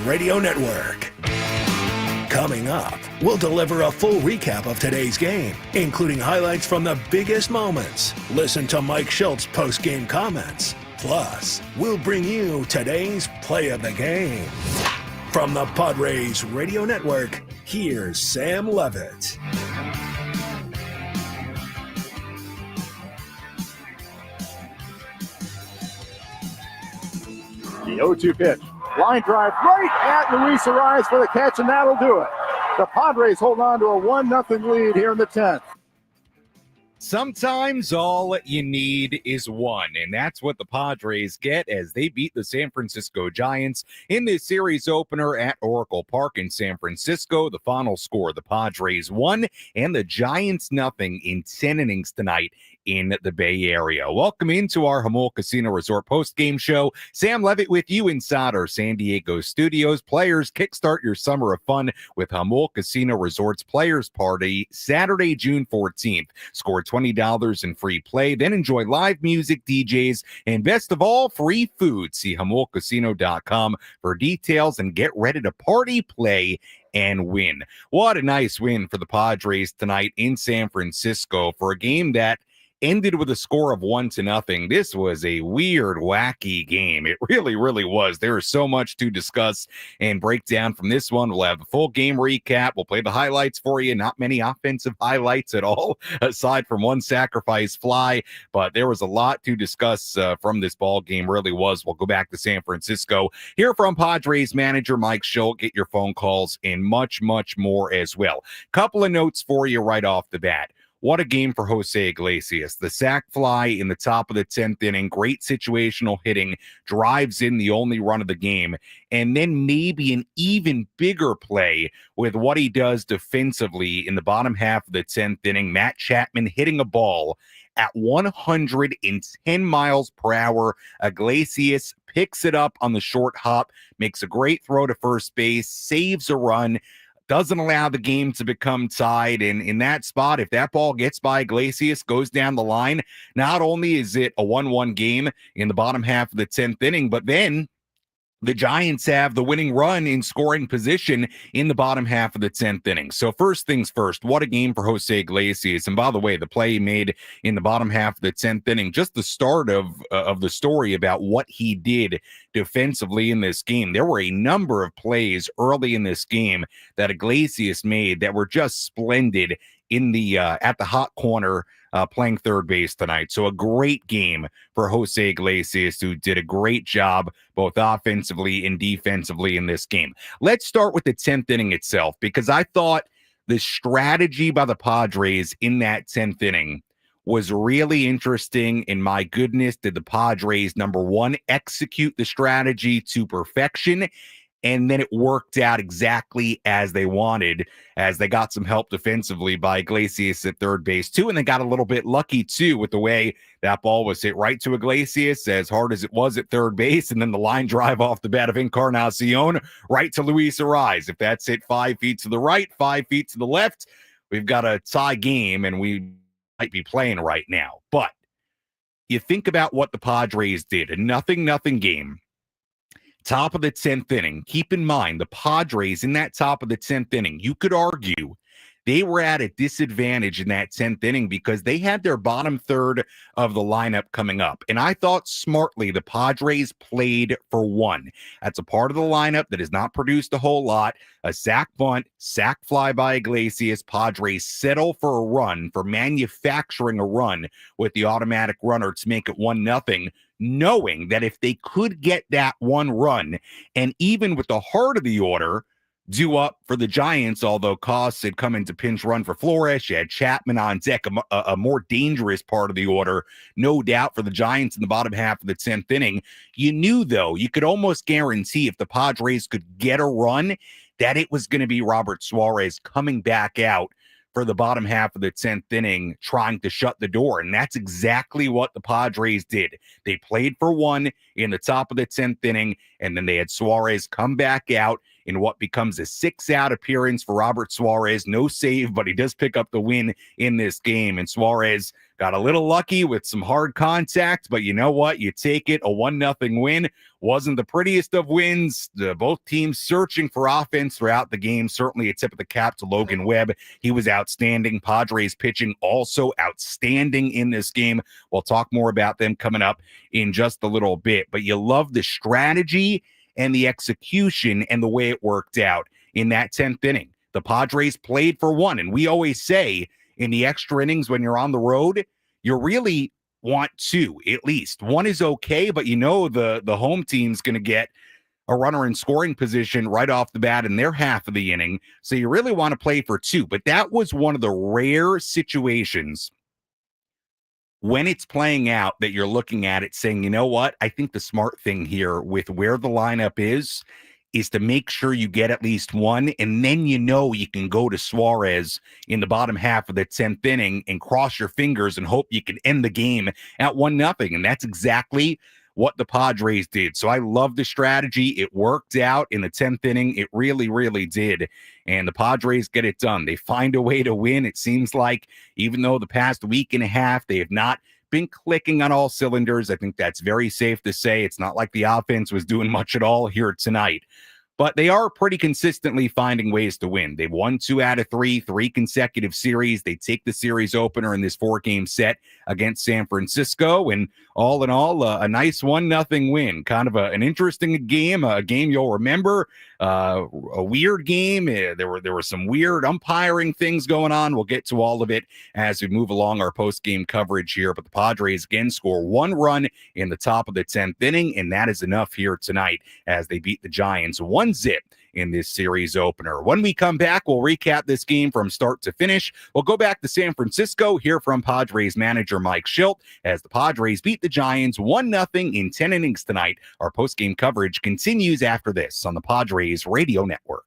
Radio Network. Coming up, we'll deliver a full recap of today's game, including highlights from the biggest moments. Listen to Mike Shildt's post-game comments. Plus, we'll bring you today's play of the game. From the Padres Radio Network, here's Sam Levitt. The 0-2 pitch. Line drive right at Luis Arias for the catch, and that'll do it. The Padres hold on to a 1-0 lead here in the 10th. Sometimes all you need is one, and that's what the Padres get as they beat the San Francisco Giants in this series opener at Oracle Park in San Francisco. The final score, the Padres won and the Giants nothing in 10 innings tonight in the Bay Area. Welcome into our Jamul Casino Resort post-game show. Sam Levitt with you inside our San Diego studios. Players, kickstart your summer of fun with Jamul Casino Resort's Players Party Saturday, June 14th. Score $20 in free play, then enjoy live music, DJs, and best of all, free food. See JamulCasino.com for details and get ready to party, play, and win. What a nice win for the Padres tonight in San Francisco for a game that ended with a score of 1-0. This was a weird, wacky game. It really, really was. There is so much to discuss and break down from this one. We'll have the full game recap. We'll play the highlights for you. Not many offensive highlights at all, aside from one sacrifice fly. But there was a lot to discuss from this ball game. Really was. We'll go back to San Francisco. Hear from Padres manager Mike Shildt. Get your phone calls and much, much more as well. Couple of notes for you right off the bat. What a game for Jose Iglesias. The sac fly in the top of the 10th inning, great situational hitting, drives in the only run of the game, and then maybe an even bigger play with what he does defensively in the bottom half of the 10th inning. Matt Chapman hitting a ball at 110 miles per hour. Iglesias picks it up on the short hop, makes a great throw to first base, saves a run, doesn't allow the game to become tied. And in that spot, if that ball gets by Iglesias, goes down the line, not only is it a 1-1 game in the bottom half of the 10th inning, but then the Giants have the winning run in scoring position in the bottom half of the 10th inning. So first things first, what a game for Jose Iglesias. And by the way, the play he made in the bottom half of the 10th inning, just the start of the story about what he did defensively in this game. There were a number of plays early in this game that Iglesias made that were just splendid in the at the hot corner, playing third base tonight. So a great game for Jose Iglesias, who did a great job both offensively and defensively in this game. Let's start with the 10th inning itself, because I thought the strategy by the Padres in that 10th inning was really interesting. And my goodness, did the Padres, number one, execute the strategy to perfection. And then it worked out exactly as they wanted, as they got some help defensively by Iglesias at third base, too. And they got a little bit lucky, too, with the way that ball was hit right to Iglesias, as hard as it was at third base. And then the line drive off the bat of Encarnacion right to Luis Arias. If that's hit 5 feet to the right, 5 feet to the left, we've got a tie game, and we might be playing right now. But you think about what the Padres did, a 0-0 game. Top of the 10th inning. Keep in mind, the Padres in that top of the 10th inning, you could argue they were at a disadvantage in that 10th inning because they had their bottom third of the lineup coming up. And I thought smartly the Padres played for one. That's a part of the lineup that has not produced a whole lot. A sac bunt, sac fly by Iglesias. Padres settle for a run, for manufacturing a run with the automatic runner to make it 1-0. Knowing that if they could get that one run, and even with the heart of the order due up for the Giants, although Costs had come into pinch run for Flores, you had Chapman on deck, a more dangerous part of the order, no doubt, for the Giants in the bottom half of the 10th inning. You knew, though, you could almost guarantee if the Padres could get a run, that it was going to be Robert Suarez coming back out for the bottom half of the 10th inning, trying to shut the door. And that's exactly what the Padres did. They played for one in the top of the 10th inning, and then they had Suarez come back out in what becomes a 6-out appearance for Robert Suarez. No save, but he does pick up the win in this game. And Suarez got a little lucky with some hard contact, but you know what? You take it. A 1-0 win. Wasn't the prettiest of wins. Both teams searching for offense throughout the game. Certainly a tip of the cap to Logan Webb. He was outstanding. Padres pitching also outstanding in this game. We'll talk more about them coming up in just a little bit. But you love the strategy and the execution and the way it worked out in that 10th inning. The Padres played for one. And we always say in the extra innings when you're on the road, you really want two, at least. One is okay, but you know the home team's going to get a runner in scoring position right off the bat in their half of the inning. So you really want to play for two. But that was one of the rare situations when it's playing out that you're looking at it saying, you know what? I think the smart thing here with where the lineup is to make sure you get at least one, and then you know you can go to Suarez in the bottom half of the 10th inning and cross your fingers and hope you can end the game at 1-0. And that's exactly what the Padres did. So I love the strategy. It worked out in the 10th inning. It really, really did. And the Padres get it done. They find a way to win. It seems like even though the past week and a half, they have not been clicking on all cylinders. I think that's very safe to say. It's not like the offense was doing much at all here tonight. But they are pretty consistently finding ways to win. They've won 2 out of 3 consecutive series. They take the series opener in this 4-game set against San Francisco. And all in all, a nice 1-0 win. Kind of an interesting game, a game you'll remember. A weird game. There were some weird umpiring things going on. We'll get to all of it as we move along our post-game coverage here. But the Padres again score 1 run in the top of the 10th inning, and that is enough here tonight as they beat the Giants 1-0 in this series opener. When we come back, we'll recap this game from start to finish. We'll go back to San Francisco, hear from Padres manager Mike Shildt as the Padres beat the Giants 1-0 in 10 innings tonight. Our post-game coverage continues after this on the Padres Radio Network.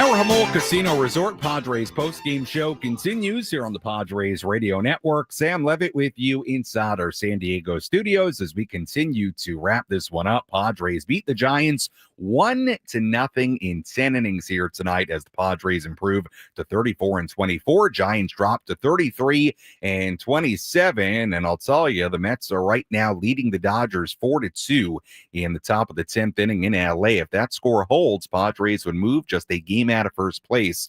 Our Jamul Casino Resort Padres postgame show continues here on the Padres Radio Network. Sam Levitt with you inside our San Diego studios as we continue to wrap this one up. Padres beat the Giants 1-0 in 10 innings here tonight as the Padres improve to 34-24. Giants drop to 33-27. And I'll tell you, the Mets are right now leading the Dodgers 4-2 in the top of the 10th inning in LA. If that score holds, Padres would move just a game out of first place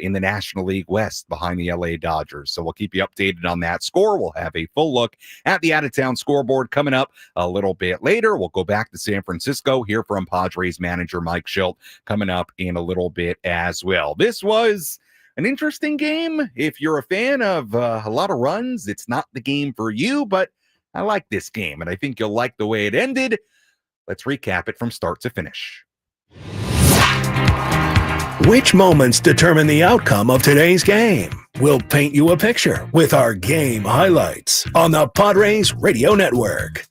in the National League West behind the LA Dodgers. So we'll keep you updated on that score. We'll have a full look at the out-of-town scoreboard coming up a little bit later. We'll go back to San Francisco, hear from Padres manager Mike Shildt coming up in a little bit as well. This was an interesting game. If you're a fan of a lot of runs, it's not the game for you, but I like this game, and I think you'll like the way it ended. Let's recap it from start to finish. Which moments determine the outcome of today's game? We'll paint you a picture with our game highlights on the Padres Radio Network.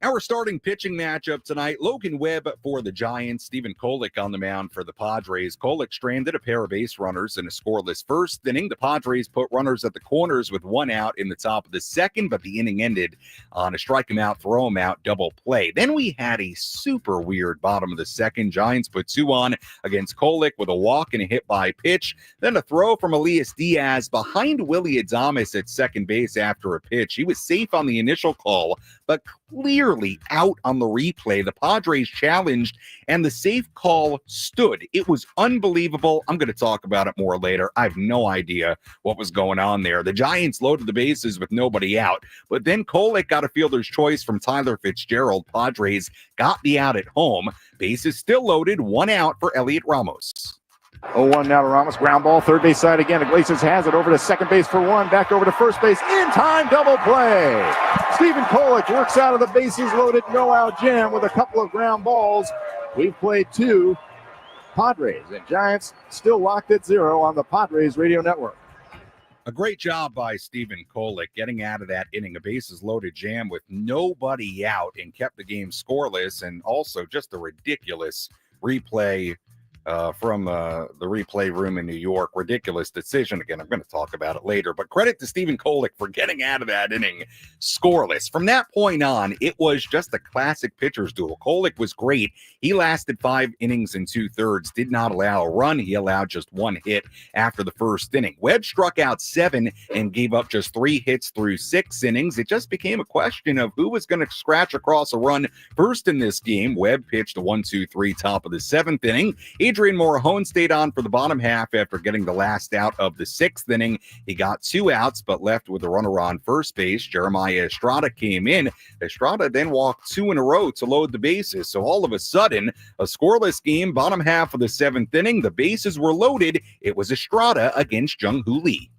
Our starting pitching matchup tonight, Logan Webb for the Giants, Stephen Kolek on the mound for the Padres. Kolek stranded a pair of base runners in a scoreless first inning. The Padres put runners at the corners with one out in the top of the second, but the inning ended on a strike him out, throw him out, double play. Then we had a super weird bottom of the second. Giants put two on against Kolek with a walk and a hit by pitch. Then a throw from Elias Diaz behind Willy Adames at second base after a pitch. He was safe on the initial call, but clearly out on the replay. The Padres challenged, and the safe call stood. It was unbelievable. I'm going to talk about it more later. I have no idea what was going on there. The Giants loaded the bases with nobody out, but then Kolek got a fielder's choice from Tyler Fitzgerald. Padres got the out at home. Bases still loaded, one out for Elliot Ramos. 0-1 now to Ramos. Ground ball, third base side again. Iglesias has it over to second base for one. Back over to first base. In time, double play. Stephen Kolek works out of the bases loaded, no out jam with a couple of ground balls. We've played two. Padres and Giants still locked at 0 on the Padres Radio Network. A great job by Stephen Kolek getting out of that inning, a bases loaded jam with nobody out, and kept the game scoreless, and also just a ridiculous replay from the replay room in New York. Ridiculous decision. Again, I'm going to talk about it later, but credit to Stephen Kolek for getting out of that inning scoreless. From that point on, it was just a classic pitcher's duel. Kolek was great. He lasted 5 innings and 2/3, did not allow a run. He allowed just 1 hit after the first inning. Webb struck out 7 and gave up just 3 hits through 6 innings. It just became a question of who was going to scratch across a run first in this game. Webb pitched a 1-2-3 top of the 7th inning. Adrian Morejon stayed on for the bottom half after getting the last out of the 6th inning. He got 2 outs, but left with a runner on first base. Jeremiah Estrada came in. Estrada then walked 2 in a row to load the bases. So all of a sudden, a scoreless game, bottom half of the 7th inning. The bases were loaded. It was Estrada against Jung-Hoo Lee.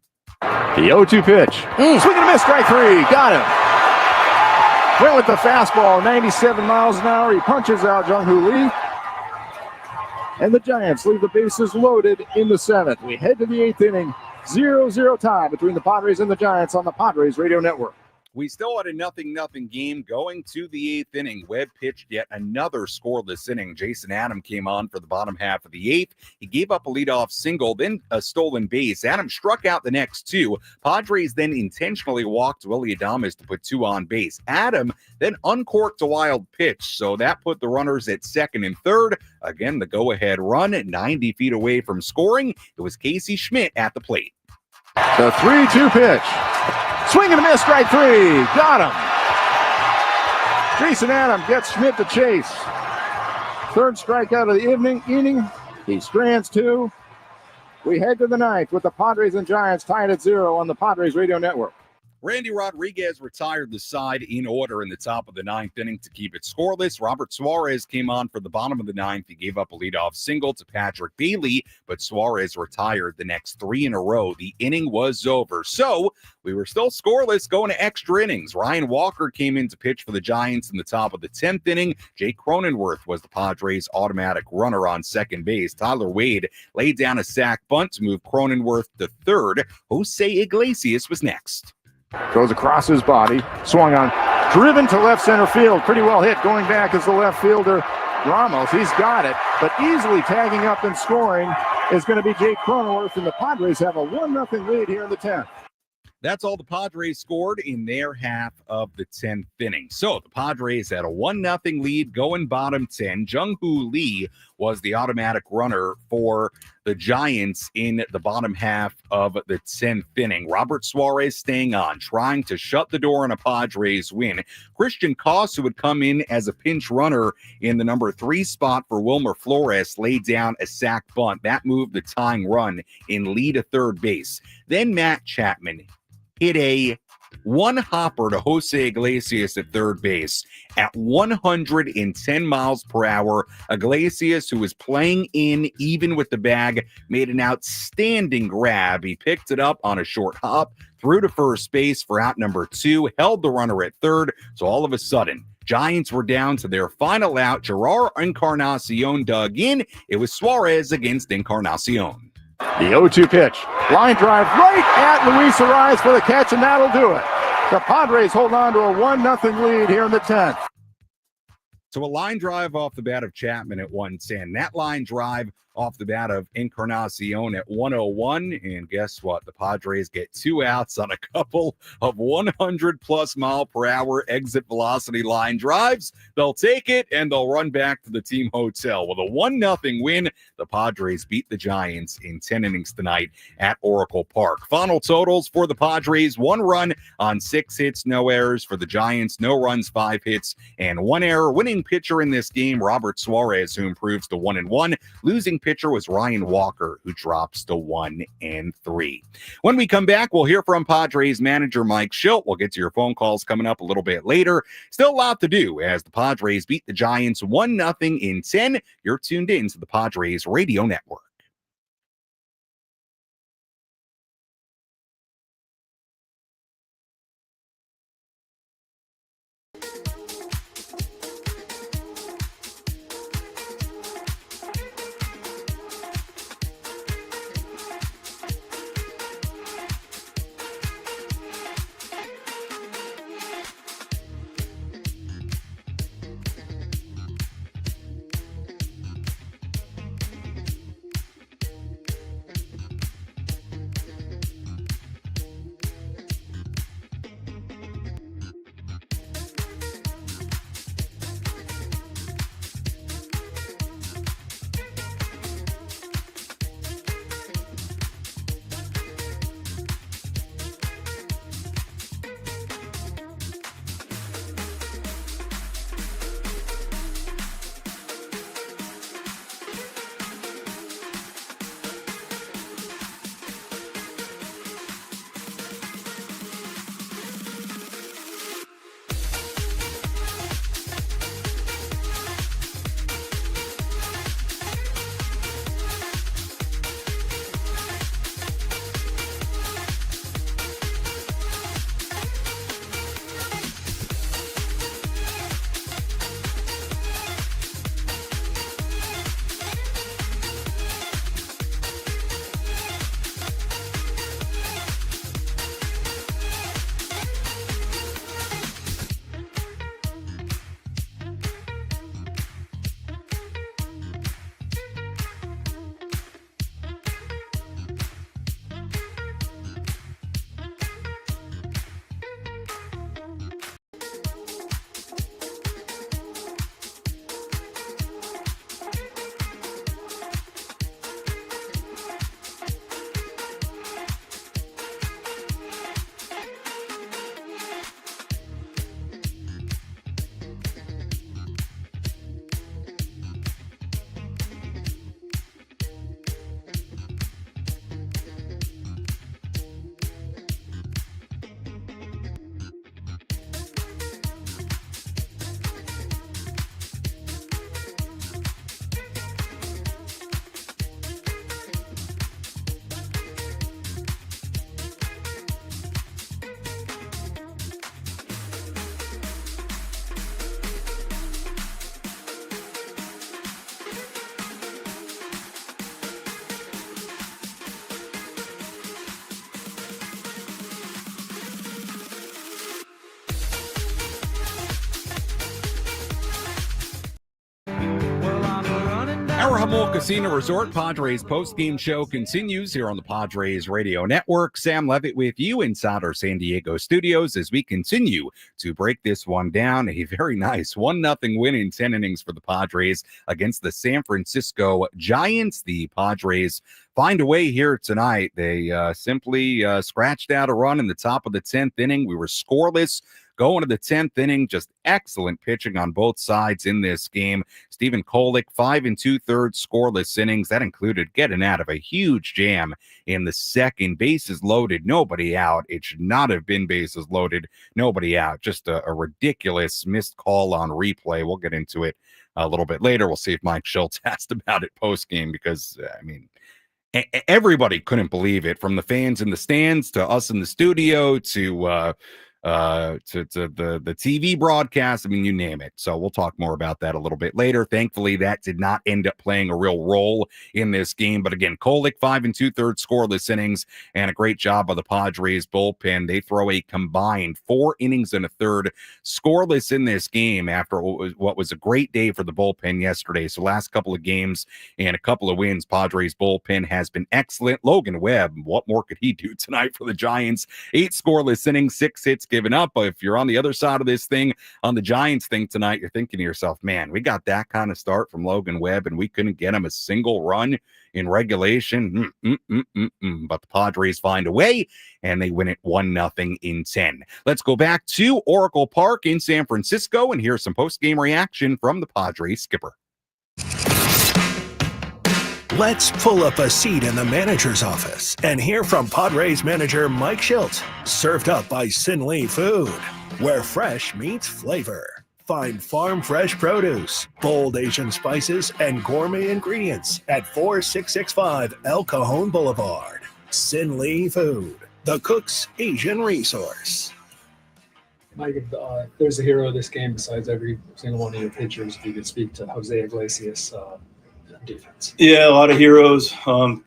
The 0-2 pitch. Swing and a miss, strike 3. Got him. Went with the fastball, 97 miles an hour. He punches out Jung-Hoo Lee. And the Giants leave the bases loaded in the 7th. We head to the 8th inning. 0-0 tie between the Padres and the Giants on the Padres Radio Network. We still had a 0-0 game going to the 8th inning. Webb pitched yet another scoreless inning. Jason Adam came on for the bottom half of the 8th. He gave up a leadoff single, then a stolen base. Adam struck out the next 2. Padres then intentionally walked Willy Adames to put 2 on base. Adam then uncorked a wild pitch, so that put the runners at second and third. Again, the go-ahead run at 90 feet away from scoring. It was Casey Schmidt at the plate. The 3-2 pitch. Swing and a miss, strike 3. Got him. Jason Adam gets Schmidt to chase. Third strikeout of the inning. He strands 2. We head to the 9th with the Padres and Giants tied at 0 on the Padres Radio Network. Randy Rodriguez retired the side in order in the top of the 9th inning to keep it scoreless. Robert Suarez came on for the bottom of the 9th. He gave up a leadoff single to Patrick Bailey, but Suarez retired the next 3 in a row. The inning was over. So we were still scoreless going to extra innings. Ryan Walker came in to pitch for the Giants in the top of the 10th inning. Jake Cronenworth was the Padres' automatic runner on second base. Tyler Wade laid down a sac bunt to move Cronenworth to third. Jose Iglesias was next. Goes across his body, swung on, driven to left center field. Pretty well hit. Going back is the left fielder, Ramos. He's got it. But easily tagging up and scoring is going to be Jake Cronenworth, and the Padres have a 1-0 lead here in the 10th. That's all the Padres scored in their half of the 10th inning. So the Padres had a 1-0 lead going bottom 10. Jung-Hoo Lee was the automatic runner for the Giants in the bottom half of the 10th inning. Robert Suarez staying on, trying to shut the door on a Padres win. Christian Koss, who would come in as a pinch runner in the number 3 spot for Wilmer Flores, laid down a sac bunt. That moved the tying run in lead to third base. Then Matt Chapman hit a one-hopper to Jose Iglesias at third base at 110 miles per hour. Iglesias, who was playing in even with the bag, made an outstanding grab. He picked it up on a short hop, threw to first base for out number 2, held the runner at third. So all of a sudden, Giants were down to their final out. Gerard Encarnacion dug in. It was Suarez against Encarnacion. The 0-2 pitch. Line drive right at Luis Arraez for the catch, and that'll do it. The Padres hold on to a 1-0 lead here in the 10th. So a line drive off the bat of Chapman at 110. That line drive off the bat of Encarnacion at 101. And guess what? The Padres get 2 outs on a couple of 100-plus mile per hour exit velocity line drives. They'll take it, and they'll run back to the team hotel. With a 1-0 win, the Padres beat the Giants in 10 innings tonight at Oracle Park. Final totals for the Padres: 1 run on 6 hits, no errors. For the Giants, no runs, 5 hits, and 1 error. Winning pitcher in this game, Robert Suarez, who improves to 1-1. Losing pitcher was Ryan Walker, who drops to 1-3. When we come back, we'll hear from Padres manager Mike Shildt. We'll get to your phone calls coming up a little bit later. Still a lot to do as the Padres beat the Giants 1-0 in 10. You're tuned in to the Padres Radio Network. Jamul Casino Resort, Padres postgame show continues here on the Padres Radio Network. Sam Levitt with you inside our San Diego studios as we continue to break this one down. A very nice 1-0 win in 10 innings for the Padres against the San Francisco Giants. The Padres find a way here tonight. They simply scratched out a run in the top of the 10th inning. We were scoreless going to the 10th inning. Just excellent pitching on both sides in this game. Stephen Kolek, 5 2/3 scoreless innings. That included getting out of a huge jam in the second. Bases loaded, nobody out. It should not have been bases loaded, nobody out. Just a ridiculous missed call on replay. We'll get into it a little bit later. We'll see if Mike Shildt asked about it post-game because, I mean, everybody couldn't believe it, from the fans in the stands to us in the studio to the TV broadcast. I mean, you name it. So we'll talk more about that a little bit later. Thankfully, that did not end up playing a real role in this game. But again, Kolek, 5 2/3 scoreless innings, and a great job by the Padres bullpen. They throw a combined 4 innings and a third scoreless in this game after what was a great day for the bullpen yesterday. So last couple of games and a couple of wins, Padres bullpen has been excellent. Logan Webb, what more could he do tonight for the Giants? 8 scoreless innings, 6 hits given up. But if you're on the other side of this thing, on the Giants thing tonight, you're thinking to yourself, man, we got that kind of start from Logan Webb and we couldn't get him a single run in regulation. But the Padres find a way and they win it 1-0 in 10. Let's go back to Oracle Park in San Francisco and hear some post-game reaction from the Padres skipper. Let's pull up a seat in the manager's office and hear from Padres manager Mike Shildt. Served up by Sin Lee Food, where fresh meets flavor. Find farm fresh produce, bold Asian spices, and gourmet ingredients at 4665 El Cajon Boulevard. Sin Lee Food, the cook's Asian resource. Mike, if there's a hero of this game besides every single one of your pitchers, if you could speak to Jose Iglesias' defense. Yeah, a lot of heroes,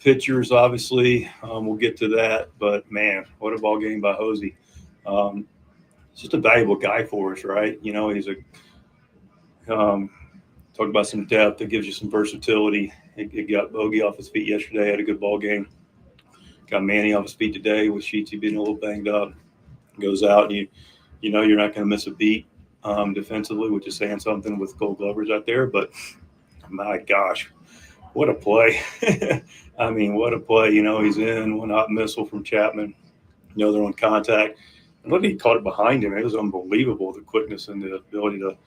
pitchers, obviously. We'll get to that. But, man, what a ball game by Jose. Just a valuable guy for us, right? You know, he's talk about some depth that gives you some versatility. He got Bogey off his feet yesterday, had a good ball game. Got Manny off his feet today with Sheetsy being a little banged up. Goes out, and you know you're not going to miss a beat defensively, which is saying something with Gold Glovers out there. But, my gosh, what a play. I mean, what a play. You know, he's in one hot missile from Chapman. You know, they're on contact. And look, he caught it behind him. It was unbelievable, the quickness and the ability to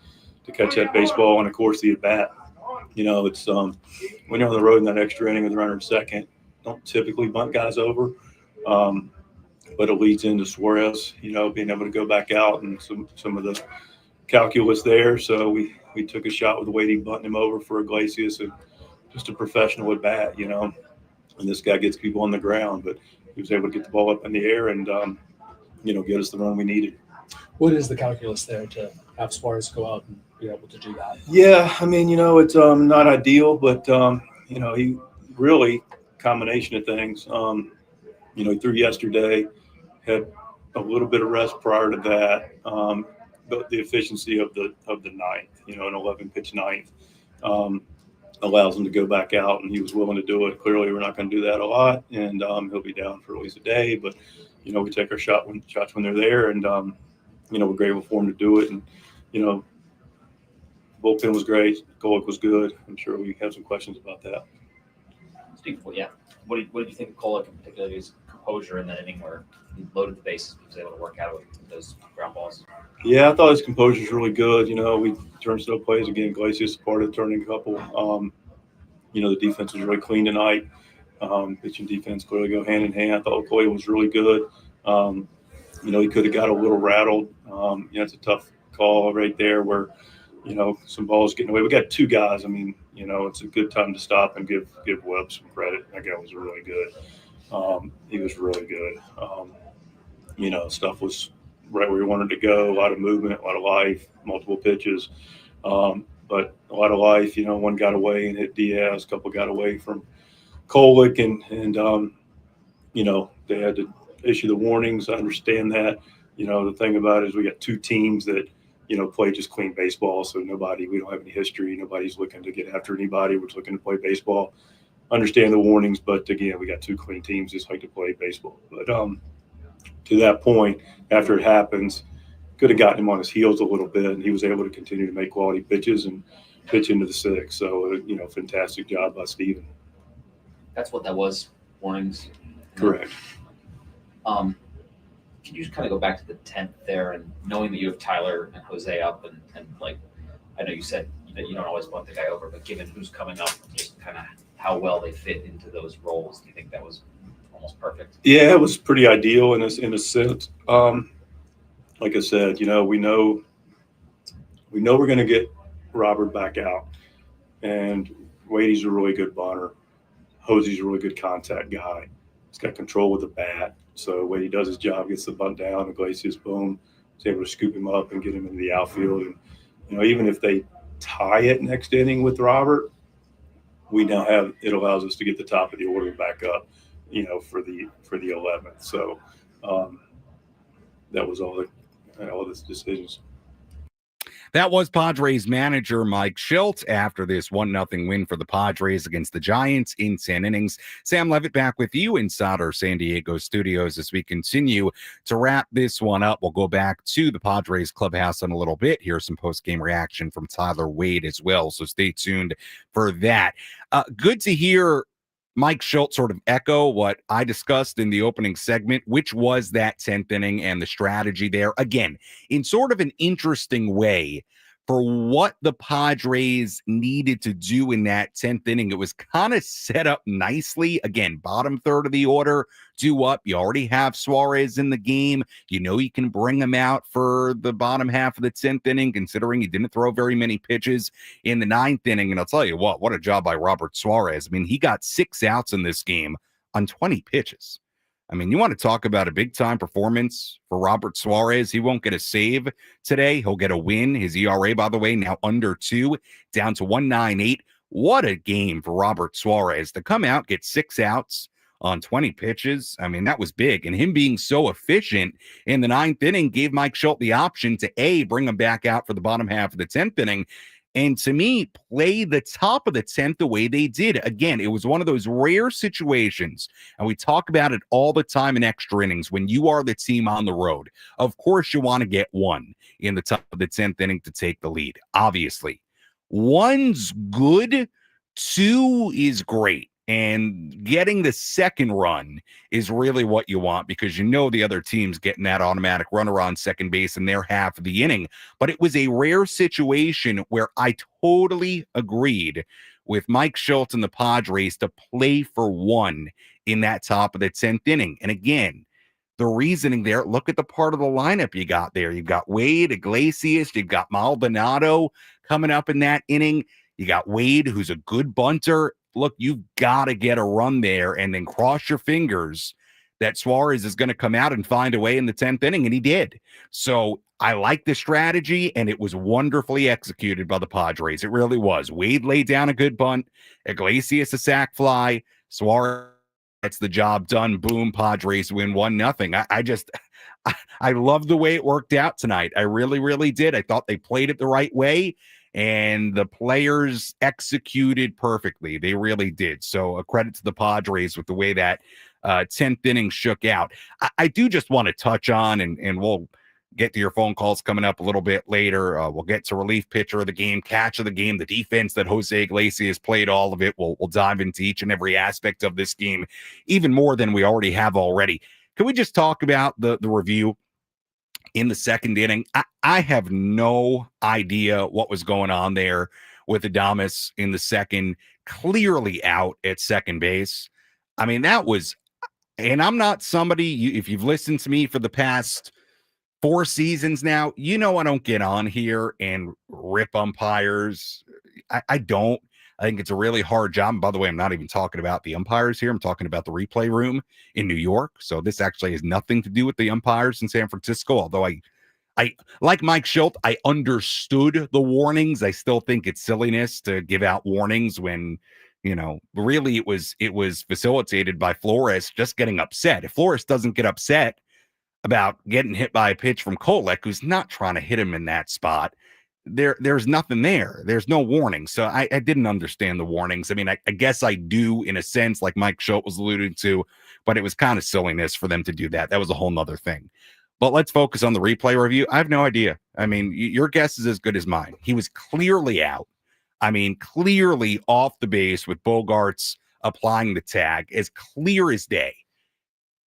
catch that baseball and, of course, the at-bat. You know, it's when you're on the road in that extra inning with a runner in second, don't typically bunt guys over. But it leads into Suarez, you know, being able to go back out and some of the calculus there. So we took a shot with Wadey bunting him over for Iglesias, and just a professional at bat, you know. And this guy gets people on the ground, but he was able to get the ball up in the air and, you know, get us the run we needed. What is the calculus there to have Suarez go out and be able to do that? Yeah, I mean, you know, it's not ideal, but, you know, he really combination of things. You know, he threw yesterday, had a little bit of rest prior to that. But the efficiency of the ninth, you know, an 11-pitch ninth, allows him to go back out, and he was willing to do it. Clearly, we're not going to do that a lot, and he'll be down for at least a day. But, you know, we take our shots when they're there, and, you know, we're grateful for him to do it. And, you know, bullpen was great. Kolek was good. I'm sure we have some questions about that. Steve, yeah. What did you think of Kolek, in particular, his composure in that inning where he loaded the bases, he was able to work out with those ground balls? Yeah, I thought his composure was really good. You know, we turned still plays again. Iglesias part of turning a couple. You know, the defense was really clean tonight. Pitching defense clearly go hand in hand. I thought Okoye was really good. You know, he could have got a little rattled. You know, it's a tough call right there where, you know, some balls getting away. We got 2 guys. I mean, you know, it's a good time to stop and give Webb some credit. That guy was really good. He was really good. You know, stuff was right where he wanted to go. A lot of movement, a lot of life, multiple pitches. But a lot of life. You know, one got away and hit Diaz. A couple got away from Kolek, and you know, they had to issue the warnings. I understand that. You know, the thing about it is we got 2 teams that play just clean baseball. So we don't have any history. Nobody's looking to get after anybody. We're just looking to play baseball, understand the warnings. But again, we got two clean teams just like to play baseball. But to that point, after it happens, could have gotten him on his heels a little bit, and he was able to continue to make quality pitches and pitch into the sixth. So, fantastic job by Steven. That's what that was, warnings. Correct. Can you just kind of go back to the 10th there, and knowing that you have Tyler and Jose up, and like, I know you said that you don't always want the guy over, but given who's coming up, just kind of how well they fit into those roles, do you think that was almost perfect? Yeah, it was pretty ideal in a sense. Like I said, we know we're going to get Robert back out, and Wade's a really good bunter. Jose's a really good contact guy. He's got control with the bat. So when he does his job, gets the bunt down, Iglesias, boom, is able to scoop him up and get him into the outfield. And even if they tie it next inning with Robert, we now have it allows us to get the top of the order back up, for the 11th. So that was all the decisions. That was Padres manager Mike Shildt after this 1-0 win for the Padres against the Giants in 10 innings. Sam Levitt back with you inside our San Diego studios as we continue to wrap this one up. We'll go back to the Padres clubhouse in a little bit. Here's some post-game reaction from Tyler Wade as well, so stay tuned for that. Good to hear Mike Shildt sort of echo what I discussed in the opening segment, which was that 10th inning and the strategy there. Again, in sort of an interesting way for what the Padres needed to do in that 10th inning. It was kind of set up nicely. Again, bottom third of the order, due up. You already have Suarez in the game. You can bring him out for the bottom half of the 10th inning, considering he didn't throw very many pitches in the 9th inning. And I'll tell you what a job by Robert Suarez. I mean, he got 6 outs in this game on 20 pitches. I mean, you want to talk about a big-time performance for Robert Suarez. He won't get a save today. He'll get a win. His ERA, by the way, now under 2, down to 1.98. What a game for Robert Suarez to come out, get 6 outs on 20 pitches. I mean, that was big. And him being so efficient in the 9th inning gave Mike Shildt the option to, bring him back out for the bottom half of the 10th inning. And to me, play the top of the 10th the way they did. Again, it was one of those rare situations, and we talk about it all the time in extra innings when you are the team on the road. Of course, you want to get 1 in the top of the 10th inning to take the lead, obviously. 1's good, 2 is great. And getting the second run is really what you want, because the other team's getting that automatic runner on second base in their half of the inning. But it was a rare situation where I totally agreed with Mike Shildt and the Padres to play for 1 in that top of the 10th inning. And again, the reasoning there, look at the part of the lineup you got there. You've got Wade, Iglesias, you've got Maldonado coming up in that inning. You got Wade, who's a good bunter. Look, you've got to get a run there and then cross your fingers that Suarez is going to come out and find a way in the 10th inning, and he did. So I like the strategy, and it was wonderfully executed by the Padres. It really was. Wade laid down a good bunt, Iglesias a sac fly, Suarez gets the job done. Boom, Padres win 1-0. I love the way it worked out tonight. I really, really did. I thought they played it the right way, and the players executed perfectly. They really did. So a credit to the Padres with the way that 10th inning shook out. I do just want to touch on, and we'll get to your phone calls coming up a little bit later. We'll get to relief pitcher of the game, catch of the game, the defense that Jose Iglesias played, all of it. We'll dive into each and every aspect of this game, even more than we already have already. Can we just talk about the review in the second inning? I have no idea what was going on there with Adames in the second, clearly out at second base. I mean, that was, and I'm not somebody, if you've listened to me for the past 4 seasons now, I don't get on here and rip umpires. I don't. I think it's a really hard job. And by the way, I'm not even talking about the umpires here. I'm talking about the replay room in New York. So this actually has nothing to do with the umpires in San Francisco, although I like Mike Shildt, I understood the warnings. I still think it's silliness to give out warnings when, really it was facilitated by Flores just getting upset. If Flores doesn't get upset, about getting hit by a pitch from Kolek, who's not trying to hit him in that spot. There's nothing there. There's no warning. So I didn't understand the warnings. I mean, I guess I do in a sense, like Mike Shildt was alluding to, but it was kind of silliness for them to do that. That was a whole nother thing. But let's focus on the replay review. I have no idea. I mean, your guess is as good as mine. He was clearly out. I mean, clearly off the base with Bogarts applying the tag, as clear as day.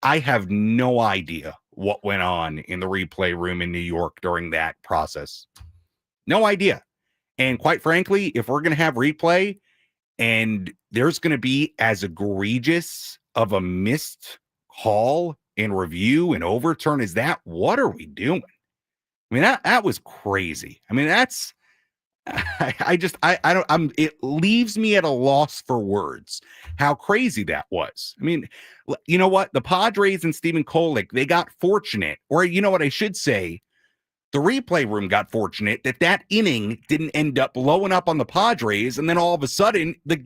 I have no idea what went on in the replay room in New York during that process. No idea. And quite frankly, if we're going to have replay and there's going to be as egregious of a missed call in review and overturn as that, what are we doing? I mean, that was crazy. I mean, that's, it leaves me at a loss for words how crazy that was. I mean, you know what? The Padres and Stephen Kolek, they got fortunate, or you know what I should say? The replay room got fortunate that inning didn't end up blowing up on the Padres. And then all of a sudden the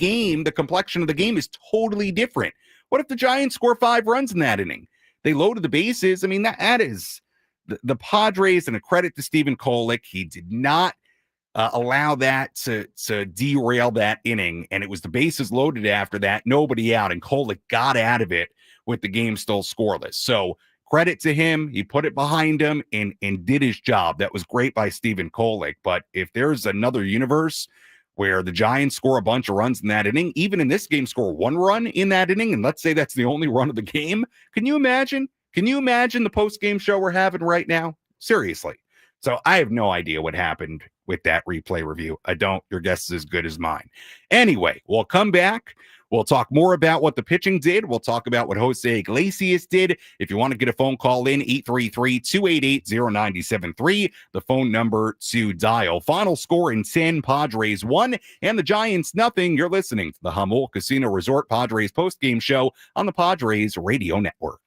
complexion of the game is totally different. What if the Giants score 5 runs in that inning? They loaded the bases. I mean, that is the Padres, and a credit to Stephen Kolek. He did not allow that to derail that inning. And it was the bases loaded after that, nobody out. And Kolek got out of it with the game still scoreless. So credit to him. He put it behind him and did his job. That was great by Stephen Kolek. But if there's another universe where the Giants score a bunch of runs in that inning, even in this game, score 1 run in that inning, and let's say that's the only run of the game, can you imagine? Can you imagine the post-game show we're having right now? Seriously. So I have no idea what happened with that replay review. I don't. Your guess is as good as mine. Anyway, we'll come back. We'll talk more about what the pitching did. We'll talk about what Jose Iglesias did. If you want to get a phone call in, 833-288-0973, the phone number to dial. Final score in 10, Padres 1 and the Giants nothing. You're listening to the Jamul Casino Resort Padres postgame show on the Padres Radio Network.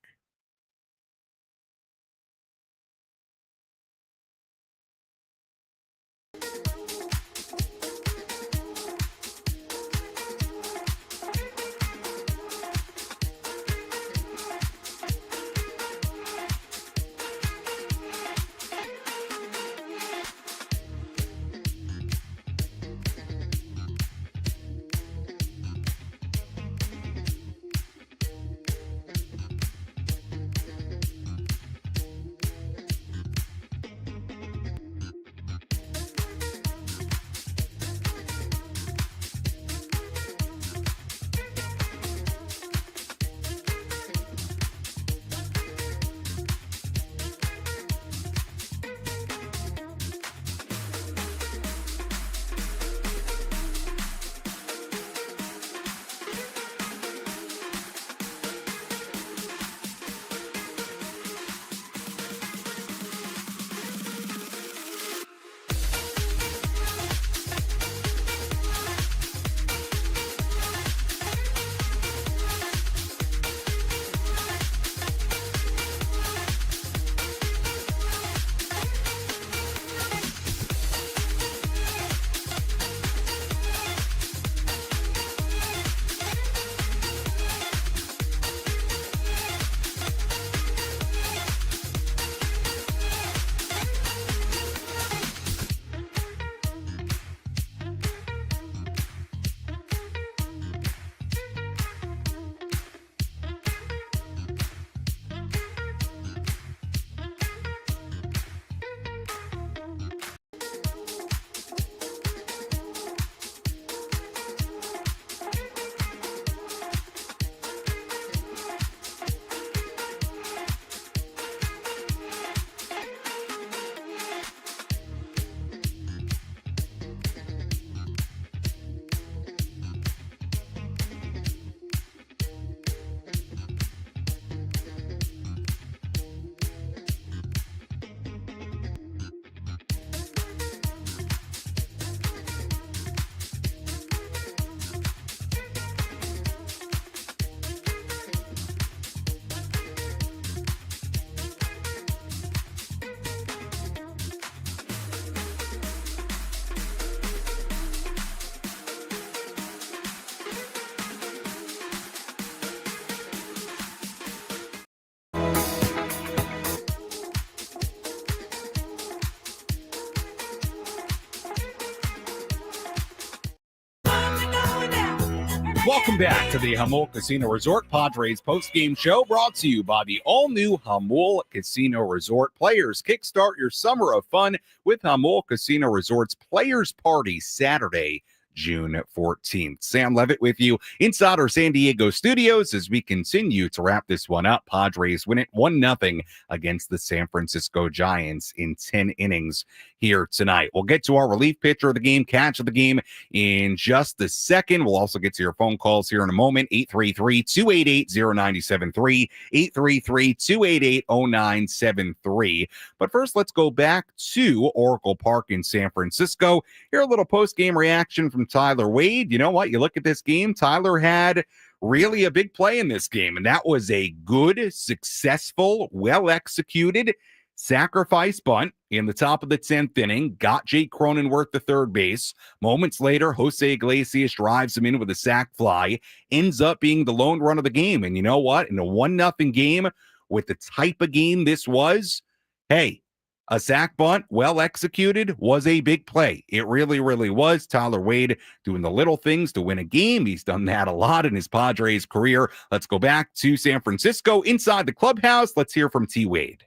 Welcome back to the Jamul Casino Resort Padres postgame show, brought to you by the all-new Jamul Casino Resort. Players, kickstart your summer of fun with Jamul Casino Resort's Players Party Saturday, June 14th. Sam Levitt with you inside our San Diego studios as we continue to wrap this one up. Padres win it 1-0 against the San Francisco Giants in 10 innings here tonight. We'll get to our relief pitcher of the game, catch of the game in just a second. We'll also get to your phone calls here in a moment. 833-288-0973, 833-288-0973. But first, let's go back to Oracle Park in San Francisco. Hear a little post-game reaction from Tyler Wade. You know what? You look at this game, Tyler had really a big play in this game, and that was a good, successful, well-executed sacrifice bunt in the top of the 10th inning, got Jake Cronenworth to third base. Moments later, Jose Iglesias drives him in with a sac fly, ends up being the lone run of the game. And you know what? In a 1-0 game, with the type of game this was, hey, a sac bunt, well executed, was a big play. It really, really was. Tyler Wade doing the little things to win a game. He's done that a lot in his Padres career. Let's go back to San Francisco inside the clubhouse. Let's hear from T. Wade.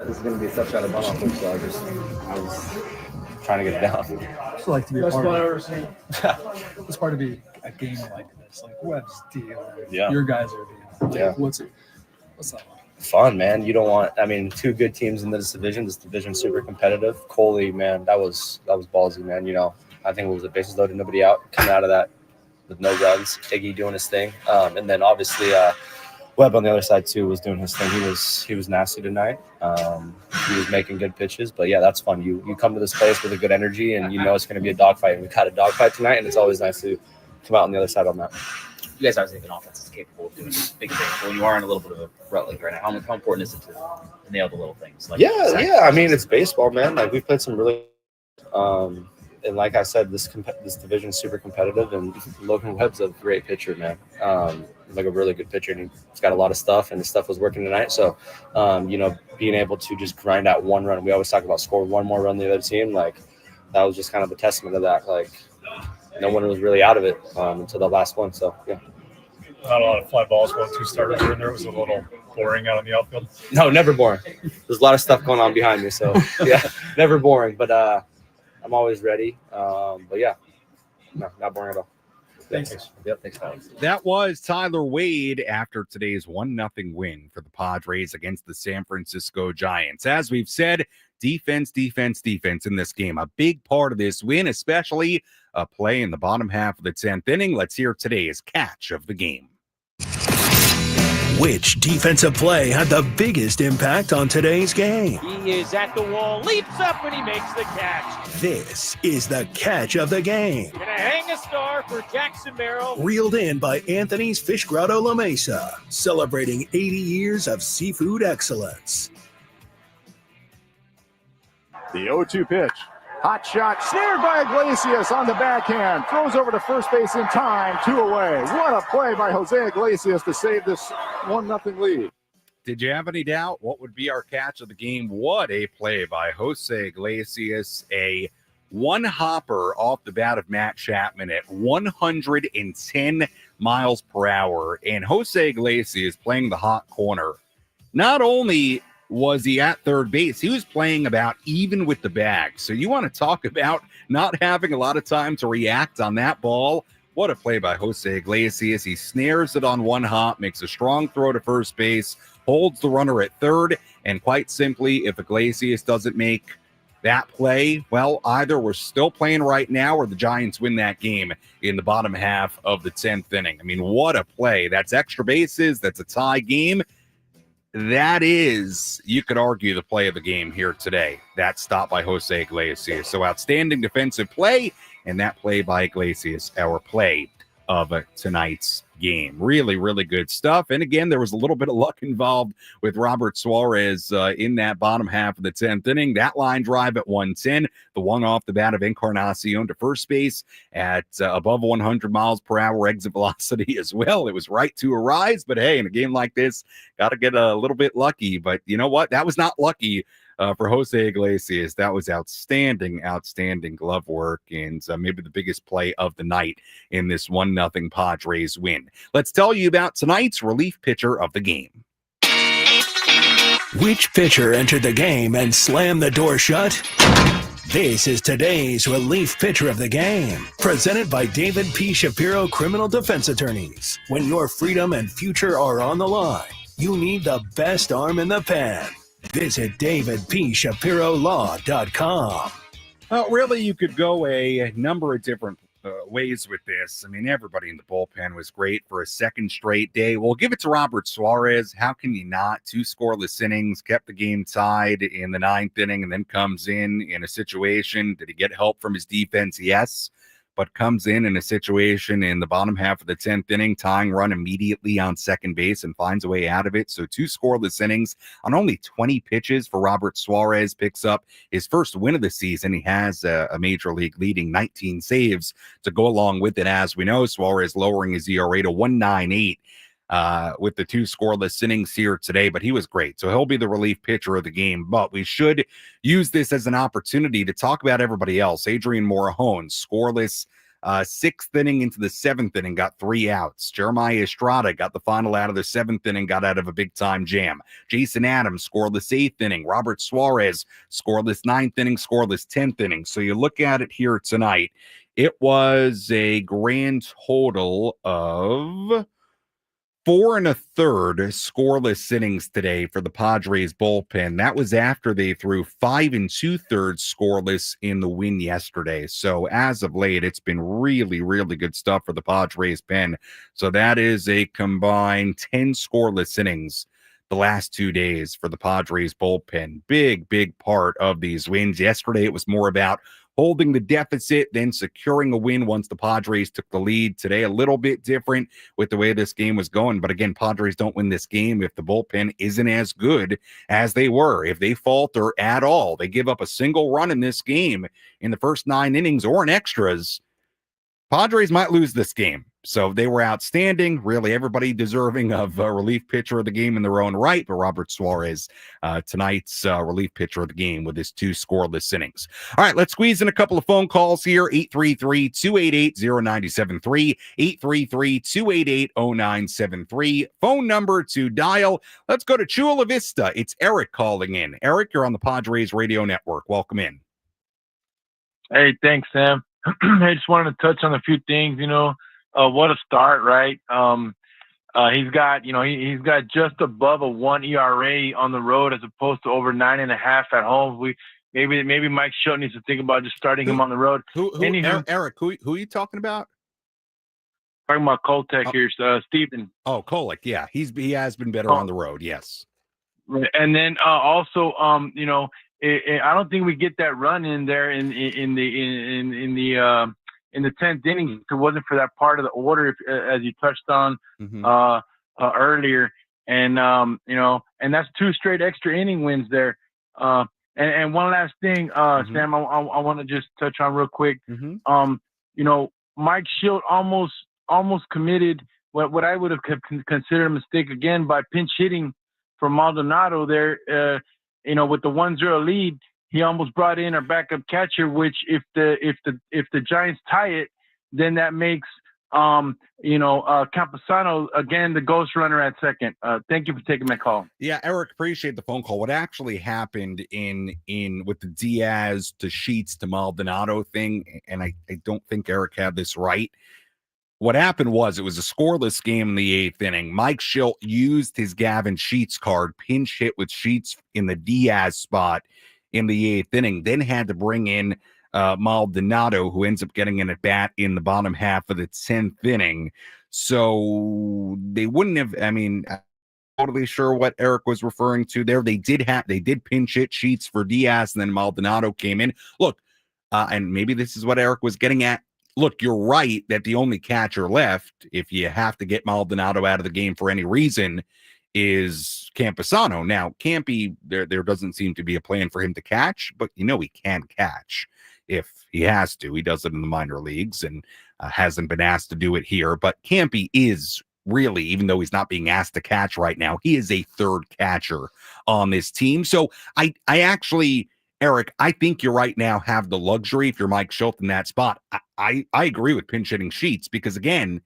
This is going to be a tough shot at bunt off him, so I was trying to get it down. I just like to be a part of it. It's part of be a game like this. Like Webb's deal. Yeah. Your guys are deal. Like, Yeah. What's that like? Fun, man. You don't want, two good teams in this division. This division's super competitive. Coley, man, that was ballsy, man. You know, I think it was a bases loaded, nobody out, coming out of that with no runs. Iggy doing his thing. And then obviously Webb on the other side too was doing his thing. He was nasty tonight. He was making good pitches, but yeah, that's fun. You come to this place with a good energy, and you know it's going to be a dogfight. And we got a dogfight tonight, and it's always nice to come out on the other side on that. You guys obviously have an offense that's capable of doing big things. But when you are in a little bit of a rut like right now, how important is it to nail the little things? Like Yeah. I mean, it's baseball, man. Like, we've played some really and like I said, this division is super competitive, and Logan Webb's a great pitcher, man. Like a really good pitcher, and he's got a lot of stuff, and his stuff was working tonight. So, you know, being able to just grind out one run, we always talk about score one more run the other team. Like, that was just kind of a testament of that. Like, no one was really out of it until the last one. So, yeah. Not a lot of fly balls, 1-2 starters were in there. It was a little boring out on the outfield. No, never boring. There's a lot of stuff going on behind me. So, yeah, never boring. But I'm always ready. But, yeah, no, not boring at all. Thanks. Yep, thanks, Alex. That was Tyler Wade after today's 1-0 win for the Padres against the San Francisco Giants. As we've said, defense in this game. A big part of this win, especially a play in the bottom half of the 10th inning. Let's hear today's catch of the game. Which defensive play had the biggest impact on today's game? He is at the wall, leaps up, and he makes the catch. This is the catch of the game. Gonna hang a star for Jackson Merrill. Reeled in by Anthony's Fish Grotto La Mesa, celebrating 80 years of seafood excellence. The 0-2 pitch. Hot shot, snared by Iglesias on the backhand. Throws over to first base in time, 2 away. What a play by Jose Iglesias to save this 1-0 lead. Did you have any doubt what would be our catch of the game? What a play by Jose Iglesias. A one hopper off the bat of Matt Chapman at 110 miles per hour. And Jose Iglesias playing the hot corner. Not only was he at third base, he was playing about even with the bag. So you want to talk about not having a lot of time to react on that ball. What a play by Jose Iglesias. He snares it on one hop, makes a strong throw to first base, holds the runner at third, and quite simply, if Iglesias doesn't make that play, well, either we're still playing right now or the Giants win that game in the bottom half of the 10th inning. I mean, what a play. That's extra bases. That's a tie game. That is, you could argue, the play of the game here today. That stop by Jose Iglesias. So outstanding defensive play, and that play by Iglesias, our play of tonight's game. Really, really good stuff. And again, there was a little bit of luck involved with Robert Suarez in that bottom half of the 10th inning. That line drive at 110, the one off the bat of Encarnacion to first base at above 100 miles per hour exit velocity as well. It was right to a rise, but hey, in a game like this, got to get a little bit lucky. But you know what? That was not lucky. for Jose Iglesias. That was outstanding glove work, and maybe the biggest play of the night in this 1-0 Padres win. Let's tell you about tonight's relief pitcher of the game. Which pitcher entered the game and slammed the door shut? This is today's relief pitcher of the game, presented by David P. Shapiro Criminal Defense Attorneys. When your freedom and future are on the line, you need the best arm in the pen. Visit davidpshapirolaw.com. Well, really, you could go a number of different ways with this. I mean, everybody in the bullpen was great for a second straight day. We'll give it to Robert Suarez. How can you not? 2 scoreless innings, kept the game tied in the 9th inning, and then comes in a situation. Did he get help from his defense? Yes. But comes in a situation in the bottom half of the 10th inning, tying run immediately on second base and finds a way out of it. So 2 scoreless innings on only 20 pitches for Robert Suarez, picks up his first win of the season. He has a major league leading 19 saves to go along with it. As we know, Suarez lowering his ERA to 1.98 with the 2 scoreless innings here today, but he was great. So he'll be the relief pitcher of the game, but we should use this as an opportunity to talk about everybody else. Adrian Morejon, scoreless, 6th inning into the 7th inning, got 3 outs. Jeremiah Estrada got the final out of the 7th inning, got out of a big-time jam. Jason Adams, scoreless 8th inning. Robert Suarez, scoreless 9th inning, scoreless 10th inning. So you look at it here tonight, it was a grand total of 4 1/3 scoreless innings today for the Padres bullpen. That was after they threw 5 2/3 scoreless in the win yesterday. So as of late, it's been really, really good stuff for the Padres pen. So that is a combined 10 scoreless innings the last 2 days for the Padres bullpen. Big, big part of these wins. Yesterday, it was more about holding the deficit, then securing a win once the Padres took the lead. Today, a little bit different with the way this game was going. But again, Padres don't win this game if the bullpen isn't as good as they were. If they falter at all, they give up a single run in this game in the first 9 innings or in extras, Padres might lose this game. So they were outstanding. Really, everybody deserving of a relief pitcher of the game in their own right. But Robert Suarez, tonight's relief pitcher of the game with his 2 scoreless innings. All right, let's squeeze in a couple of phone calls here. 833-288-0973, 833-288-0973. Phone number to dial. Let's go to Chula Vista. It's Eric calling in. Eric, you're on the Padres Radio Network. Welcome in. Hey, thanks, Sam. I just wanted to touch on a few things, what a start, right? He's got just above a 1 ERA on the road as opposed to over 9.5 at home. Maybe Mike Shildt needs to think about just starting him on the road. Eric, who are you talking about? Talking about Koltek here, Stephen. Oh, Kolek, yeah, he has been better on the road, yes. And then also, I don't think we get that run in there in the 10th inning if it wasn't for that part of the order, as you touched on earlier. And and that's 2 straight extra inning wins there. And one last thing, Sam, I want to just touch on real quick. Mike Shildt almost committed what I would have considered a mistake again by pinch hitting for Maldonado there. With the 1-0 lead, he almost brought in our backup catcher, which if the Giants tie it, then that makes Camposano again the ghost runner at second. Thank you for taking my call. Yeah, Eric, appreciate the phone call. What actually happened in with the Diaz to Sheets to Maldonado thing, and I don't think Eric had this right. What happened was it was a scoreless game in the 8th inning. Mike Shildt used his Gavin Sheets card, pinch hit with Sheets in the Diaz spot in the 8th inning, then had to bring in Maldonado, who ends up getting an at-bat in the bottom half of the 10th inning. So they wouldn't have, I'm totally sure what Eric was referring to there. They did pinch hit Sheets for Diaz, and then Maldonado came in. Look, and maybe this is what Eric was getting at. Look, you're right that the only catcher left, if you have to get Maldonado out of the game for any reason, is Camposano. Now, Campy, there doesn't seem to be a plan for him to catch, but he can catch if he has to. He does it in the minor leagues and hasn't been asked to do it here. But Campy is really, even though he's not being asked to catch right now, he is a third catcher on this team. So I actually, Eric, I think you right now have the luxury, if you're Mike Shildt in that spot. I agree with pinch hitting Sheets because, again,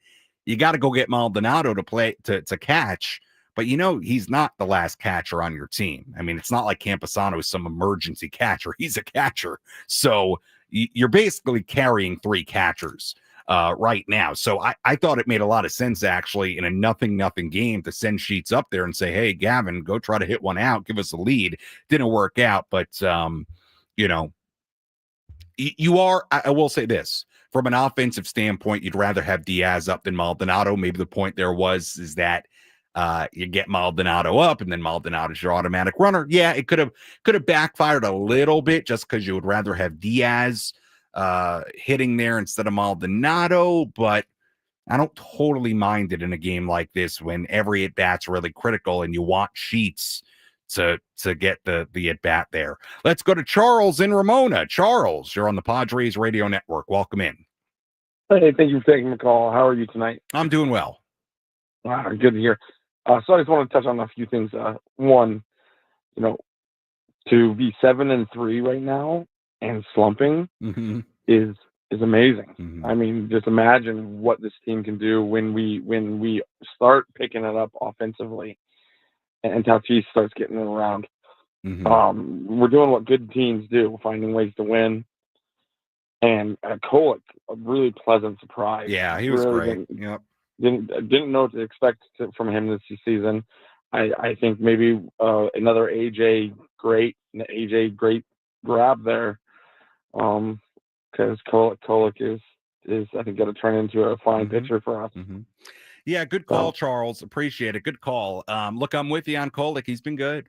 you got to go get Maldonado to play to catch. But, he's not the last catcher on your team. I mean, it's not like Camposano is some emergency catcher. He's a catcher. So you're basically carrying three catchers right now. So I thought it made a lot of sense, actually, in a 0-0 game to send Sheets up there and say, hey, Gavin, go try to hit one out, give us a lead. Didn't work out, but, you are, I will say this, from an offensive standpoint, you'd rather have Diaz up than Maldonado. Maybe the point there is that you get Maldonado up and then Maldonado's your automatic runner. Yeah, it could have backfired a little bit just because you would rather have Diaz hitting there instead of Maldonado, but I don't totally mind it in a game like this when every at-bat's really critical and you want Sheets to get the at-bat there. Let's go to Charles in Ramona. Charles, you're on the Padres Radio Network. Welcome in. Hey, thank you for taking the call. How are you tonight? I'm doing well. Good to hear. So I just want to touch on a few things. One, to be 7-3 right now and slumping is amazing. Mm-hmm. I mean, just imagine what this team can do when we start picking it up offensively and Tatis starts getting it around. Mm-hmm. We're doing what good teams do, finding ways to win. And Kolek, a really pleasant surprise. Yeah, he was really great. Yep. Didn't know what to expect from him this season. I think maybe another AJ great grab there, because Kolek is I think going to turn into a fine pitcher for us. Mm-hmm. Yeah, good call, Charles. Appreciate it. Good call. Look, I'm with you on Kolek. He's been good.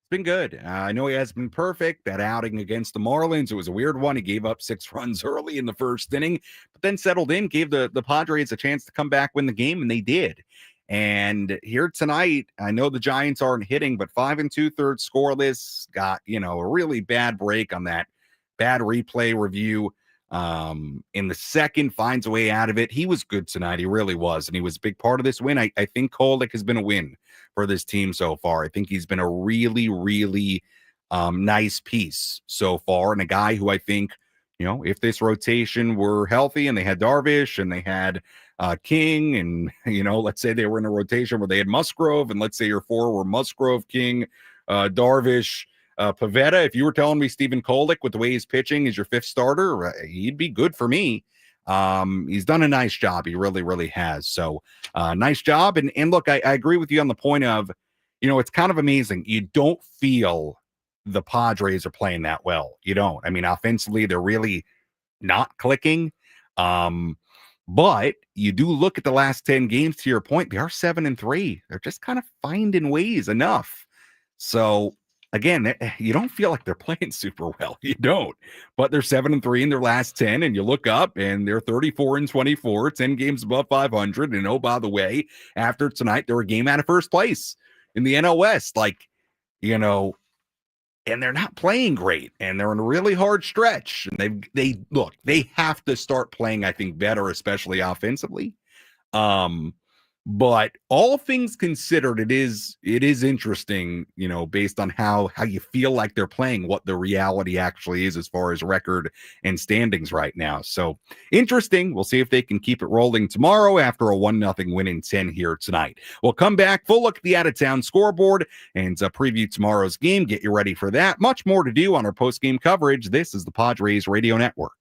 Been good. I know he has been perfect. That outing against the Marlins, it was a weird one. He gave up 6 runs early in the first inning, but then settled in, gave the Padres a chance to come back, win the game, and they did. And here tonight, I know the Giants aren't hitting, but 5 2/3 scoreless. Got, a really bad break on that bad replay review. In the second, finds a way out of it. He was good tonight. He really was. And he was a big part of this win. I think Kolek has been a win for this team so far. I think he's been a really, really nice piece so far. And a guy who I think, if this rotation were healthy and they had Darvish and they had King and, let's say they were in a rotation where they had Musgrove and let's say your 4 were Musgrove, King, Darvish, Pivetta. If you were telling me Stephen Kolek with the way he's pitching is your 5th starter, he'd be good for me. He's done a nice job. He really, really has. So nice job. And look, I agree with you on the point of, it's kind of amazing. You don't feel the Padres are playing that well. You don't. I mean, offensively, they're really not clicking. But you do look at the last 10 games, to your point, they are 7-3. They're just kind of finding ways enough. So again, you don't feel like they're playing super well. You don't. But they're 7-3 in their last 10, and you look up and they're 34-24, 10 games above 500. And oh, by the way, after tonight, they're a game out of first place in the NL West. And they're not playing great, and they're in a really hard stretch. And they have to start playing, I think, better, especially offensively. But all things considered, it is interesting, based on how you feel like they're playing, what the reality actually is as far as record and standings right now. So interesting. We'll see if they can keep it rolling tomorrow after a 1-0 win in 10 here tonight. We'll come back, full look at the out-of-town scoreboard, and preview tomorrow's game. Get you ready for that. Much more to do on our post-game coverage. This is the Padres Radio Network.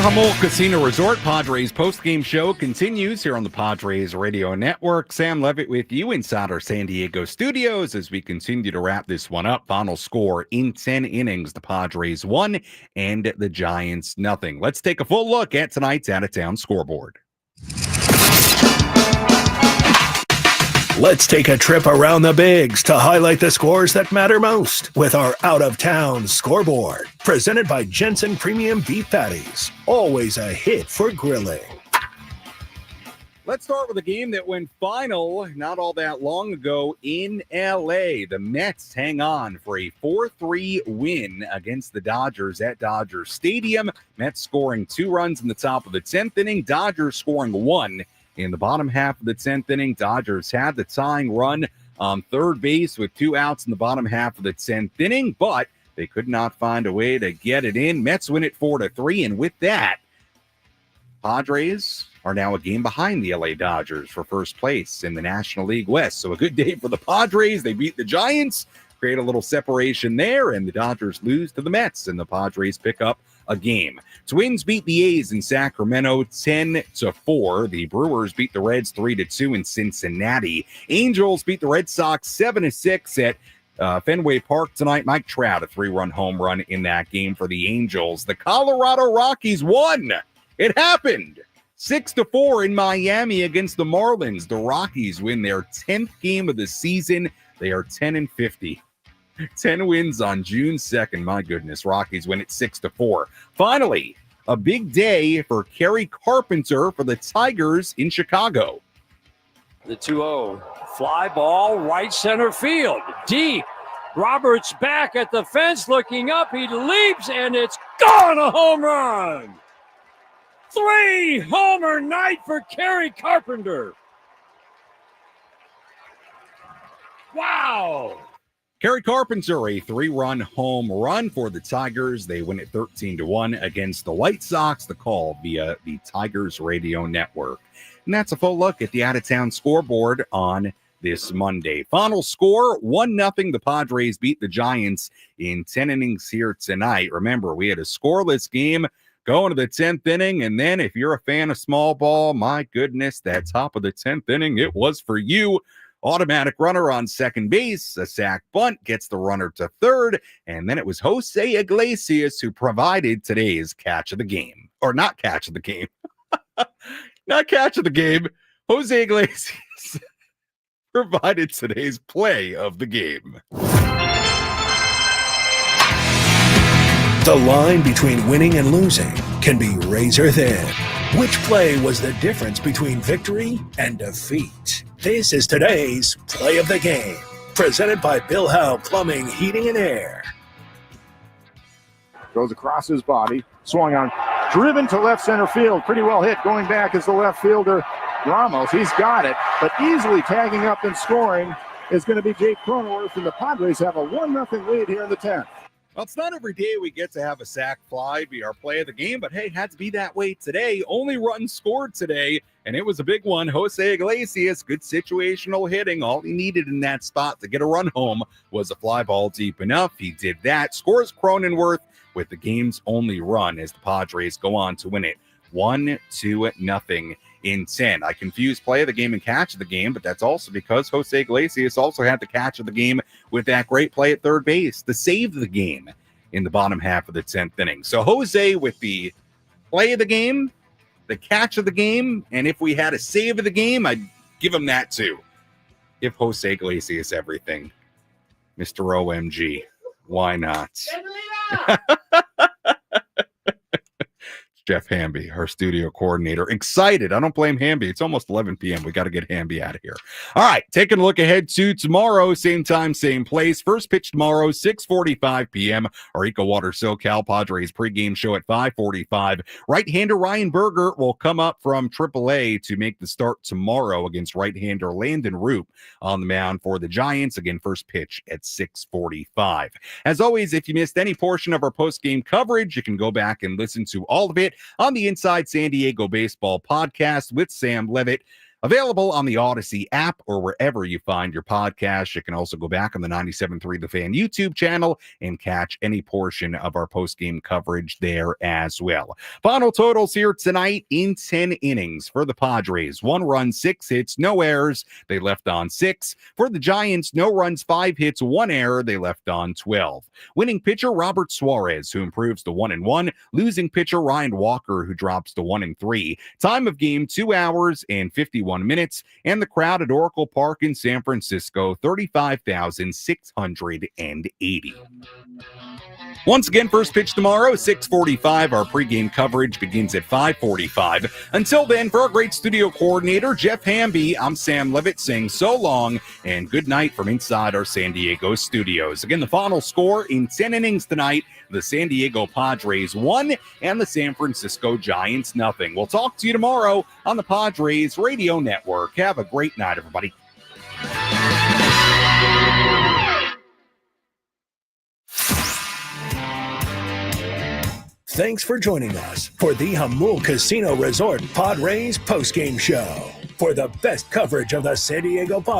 Jamul Casino Resort, Padres postgame show continues here on the Padres Radio Network. Sam Levitt with you inside our San Diego studios as we continue to wrap this one up. Final score in 10 innings, the Padres 1 and the Giants 0. Let's take a full look at tonight's out-of-town scoreboard. Let's take a trip around the bigs to highlight the scores that matter most with our out-of-town scoreboard. Presented by Jensen Premium Beef Patties. Always a hit for grilling. Let's start with a game that went final not all that long ago in L.A. The Mets hang on for a 4-3 win against the Dodgers at Dodger Stadium. Mets scoring 2 runs in the top of the 10th inning. Dodgers scoring 1 in the bottom half of the 10th inning. Dodgers had the tying run on third base with 2 outs in the bottom half of the 10th inning, but they could not find a way to get it in. Mets win it 4-3, and with that, Padres are now a game behind the LA Dodgers for first place in the National League West. So a good day for the Padres. They beat the Giants, create a little separation there, and the Dodgers lose to the Mets, and the Padres pick up a game. Twins beat the A's in Sacramento 10-4. The Brewers beat the Reds 3-2 in Cincinnati. Angels beat the Red Sox 7-6 at Fenway Park tonight. Mike Trout, a 3-run home run in that game for the Angels. The Colorado Rockies won. It happened. 6-4 in Miami against the Marlins. The Rockies win their 10th game of the season. They are 10-50. 10 wins on June 2nd. My goodness, Rockies win it 6-4. Finally, a big day for Kerry Carpenter for the Tigers in Chicago. The 2-0. Fly ball, right center field. Deep. Roberts back at the fence, looking up. He leaps, and it's gone, a home run. 3-homer night for Kerry Carpenter. Wow. Kerry Carpenter, a 3-run home run for the Tigers. They win it 13-1 against the White Sox. The call via the Tigers Radio Network. And that's a full look at the out-of-town scoreboard on this Monday. Final score, 1-0. The Padres beat the Giants in 10 innings here tonight. Remember, we had a scoreless game going to the 10th inning, and then if you're a fan of small ball, my goodness, that top of the 10th inning, it was for you. Automatic runner on second base, a sac bunt gets the runner to third, and then it was Jose Iglesias who provided today's catch of the game. Or not catch of the game. Not catch of the game. Jose Iglesias provided today's play of the game. The line between winning and losing can be razor thin. Which play was the difference between victory and defeat? This is today's Play of the Game, presented by Bill Howe Plumbing, Heating, and Air. Goes across his body, swung on, driven to left center field. Pretty well hit. Going back is the left fielder, Ramos. He's got it, but easily tagging up and scoring is going to be Jake Cronenworth, and the Padres have a 1-0 lead here in the 10th. Well, it's not every day we get to have a sac fly be our play of the game, but hey, had to be that way today. Only run scored today, and it was a big one. Jose Iglesias, good situational hitting. All he needed in that spot to get a run home was a fly ball deep enough. He did that. Scores Cronenworth with the game's only run as the Padres go on to win it 1-0 in 10. I confused play of the game and catch of the game, but that's also because Jose Iglesias also had the catch of the game with that great play at third base, the save of the game in the bottom half of the 10th inning. So Jose with the play of the game, the catch of the game, and if we had a save of the game, I'd give him that too. Give Jose Iglesias everything. Mr. OMG. Why not? Jeff Hamby, our studio coordinator. Excited. I don't blame Hamby. It's almost 11 p.m. We got to get Hamby out of here. All right, taking a look ahead to tomorrow, same time, same place. First pitch tomorrow, 6:45 p.m. Our Eco Water SoCal Padres pregame show at 5:45. Right-hander Ryan Berger will come up from AAA to make the start tomorrow against right-hander Landon Roop on the mound for the Giants. Again, first pitch at 6:45. As always, if you missed any portion of our post-game coverage, you can go back and listen to all of it on the Inside San Diego Baseball podcast with Sam Levitt. Available on the Odyssey app or wherever you find your podcast. You can also go back on the 97.3 The Fan YouTube channel and catch any portion of our post-game coverage there as well. Final totals here tonight in 10 innings for the Padres. 1 run, 6 hits, no errors. They left on 6. For the Giants, no runs, 5 hits, 1 error. They left on 12. Winning pitcher Robert Suarez, who improves to 1-1. Losing pitcher Ryan Walker, who drops to 1-3. Time of game 2 hours and 51 minutes, and the crowd at Oracle Park in San Francisco, 35,680. Once again, first pitch tomorrow, 6:45. Our pregame coverage begins at 5:45. Until then, for our great studio coordinator, Jeff Hamby, I'm Sam Levitt saying so long and good night from inside our San Diego studios. Again, the final score in 10 innings tonight, the San Diego Padres 1 and the San Francisco Giants 0. We'll talk to you tomorrow on the Padres Radio Network. Have a great night, everybody. Thanks for joining us for the Jamul Casino Resort Padres postgame show. For the best coverage of the San Diego Padres.